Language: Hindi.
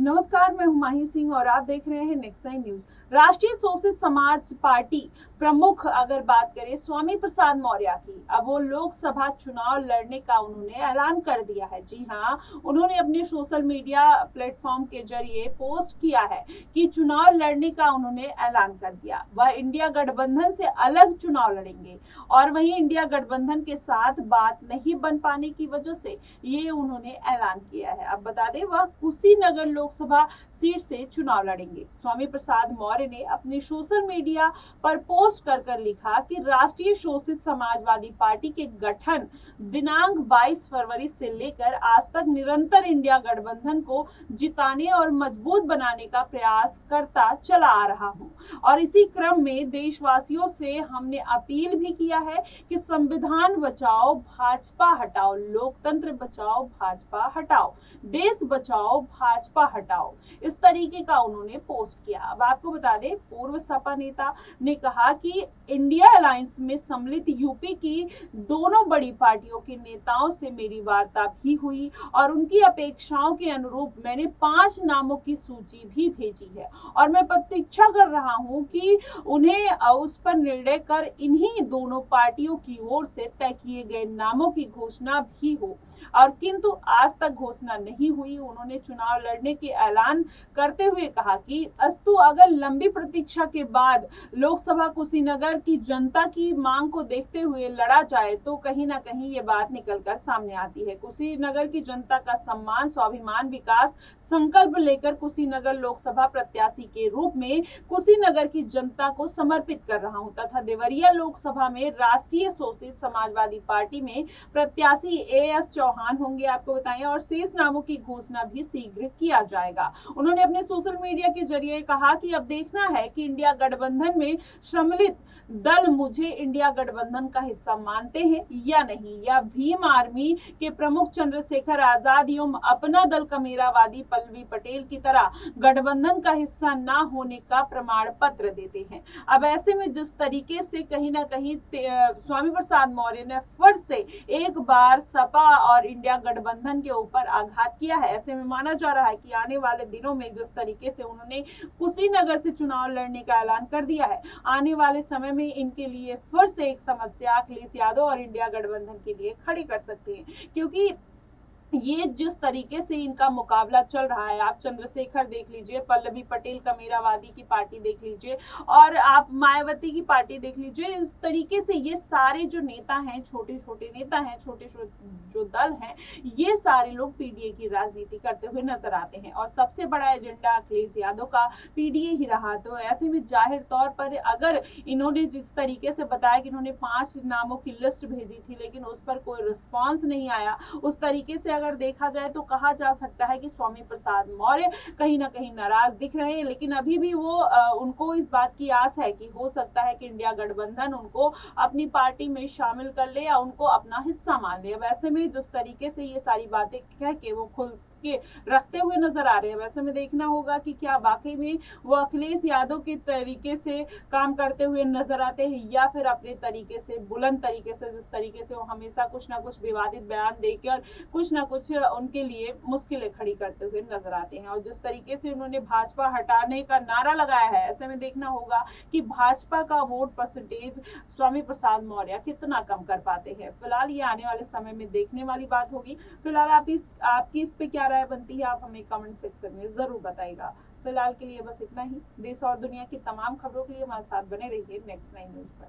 नमस्कार, मैं हुमायूं सिंह और आप देख रहे हैं नेक्स्ट नाइन न्यूज। राष्ट्रीय शोषित समाज पार्टी प्रमुख अगर बात करें स्वामी प्रसाद मौर्य की, अब वो लोकसभा चुनाव लड़ने का उन्होंने ऐलान कर दिया है। जी हाँ, उन्होंने अपने सोशल मीडिया प्लेटफॉर्म के जरिए पोस्ट किया है कि चुनाव लड़ने का उन्होंने ऐलान कर दिया। वह इंडिया गठबंधन से अलग चुनाव लड़ेंगे और वहीं इंडिया गठबंधन के साथ बात नहीं बन पाने की वजह से ये उन्होंने ऐलान किया है। अब बता दें, वह कुशीनगर लोकसभा सीट से चुनाव लड़ेंगे। स्वामी प्रसाद मौर्य ने अपने सोशल मीडिया पर पोस्ट कर लिखा कि राष्ट्रीय शोषित समाजवादी पार्टी के गठन दिनांक 22 फरवरी से लेकर आज तक निरंतर इंडिया गठबंधन को जिताने और मजबूत बनाने का प्रयास करता चला आ रहा हूं और इसी क्रम में देशवासियों से हमने अपील भी किया है कि संविधान बचाओ, भाजपा हटाओ, लोकतंत्र बचाओ, भाजपा हटाओ, देश बचाओ, भाजपा हटाओ, इस तरीके का उन्होंने पोस्ट किया। अब आपको बता दें, पूर्व सपा नेता ने कहा कि इंडिया अलायंस में सम्मिलित यूपी की दोनों बड़ी पार्टियों के नेताओं से मेरी वार्ता भी हुई और उनकी अपेक्षाओं के अनुरूप मैंने 5 नामों की सूची भी भेजी है और मैं प्रतीक्षा कर रहा हूं कि उन्हें उस पर निर्णय कर इन्हीं दोनों पार्टियों की ओर से तय किए गए नामों की घोषणा भी हो, और किंतु आज तक घोषणा नहीं हुई। उन्होंने चुनाव लड़ने के ऐलान करते हुए कहा कि अस्तु, अगर लंबी प्रतीक्षा के बाद लोकसभा कुशीनगर की जनता की मांग को देखते हुए लड़ा जाए तो कहीं ना कहीं ये बात निकलकर सामने आती है। कुशीनगर की जनता का सम्मान, स्वाभिमान, विकास संकल्प लेकर कुशीनगर लोकसभा प्रत्याशी के रूप में कुशीनगर की जनता को समर्पित कर रहा हूं तथा देवरिया लोकसभा में राष्ट्रीय शोषित समाजवादी पार्टी में प्रत्याशी एएस चौहान होंगे, आपको बताएं, और शेष नामों की घोषणा भी शीघ्र किया जाएगा। उन्होंने अपने सोशल मीडिया के जरिए कहा कि अब देखना है कि इंडिया गठबंधन में सम्मिलित दल मुझे इंडिया गठबंधन का हिस्सा मानते हैं या नहीं, या भीम आर्मी के प्रमुख चंद्रशेखर आजाद एवं अपना दल कमेरावादी पल्लवी पटेल की तरह गठबंधन का हिस्सा ना होने का प्रमाण पत्र देते हैं। अब ऐसे में जिस तरीके से कहीं ना कहीं स्वामी प्रसाद मौर्य ने फिर से एक बार सपा और इंडिया गठबंधन के ऊपर आघात किया है, ऐसे में माना जा रहा है कि आने वाले दिनों में जिस तरीके से उन्होंने कुशीनगर से चुनाव लड़ने का ऐलान कर दिया है, आने वाले समय में इनके लिए फिर से एक समस्या अखिलेश यादव और इंडिया गठबंधन के लिए खड़ी कर सकती है, क्योंकि ये जिस तरीके से इनका मुकाबला चल रहा है, आप चंद्रशेखर देख लीजिए, पल्लवी पटेल कमेरावादी की पार्टी देख लीजिए और आप मायावती की पार्टी देख लीजिए, इस तरीके से ये सारे जो नेता हैं, छोटे छोटे नेता हैं, छोटे जो दल हैं, ये सारे लोग पीडीए की राजनीति करते हुए नजर आते हैं और सबसे बड़ा एजेंडा अखिलेश यादव का पीडीए ही रहा। तो ऐसे में जाहिर तौर पर अगर इन्होंने जिस तरीके से बताया कि इन्होंने 5 नामों की लिस्ट भेजी थी लेकिन उस पर कोई रिस्पॉन्स नहीं आया, उस तरीके से अगर देखा जाए तो कहा जा सकता है कि स्वामी प्रसाद मौर्य कहीं ना कहीं नाराज दिख रहे हैं, लेकिन अभी भी वो उनको इस बात की आस है कि हो सकता है कि इंडिया गठबंधन उनको अपनी पार्टी में शामिल कर ले या उनको अपना हिस्सा मान ले। वैसे में जिस तरीके से ये सारी बातें कह के वो खुल के रखते हुए नजर आ रहे हैं, वैसे में देखना होगा कि क्या वाकई में वो अखिलेश यादव के तरीके से काम करते हुए नजर आते हैं या फिर अपने तरीके से, बुलंद तरीके से, जिस तरीके से वो हमेशा कुछ ना कुछ विवादित बयान देकर कुछ ना कुछ उनके लिए मुश्किलें खड़ी करते हुए नजर आते हैं। और जिस तरीके से उन्होंने भाजपा हटाने का नारा लगाया है, ऐसे में देखना होगा कि भाजपा का वोट परसेंटेज स्वामी प्रसाद मौर्य कितना कम कर पाते हैं। फिलहाल ये आने वाले समय में देखने वाली बात होगी। फिलहाल आपकी इस पे क्या राय बनती है, आप हमें कमेंट सेक्शन में जरूर बताइएगा। फिलहाल के लिए बस इतना ही। देश और दुनिया की तमाम खबरों के लिए हमारे साथ बने रहिए नेक्स्ट नाइन न्यूज पर।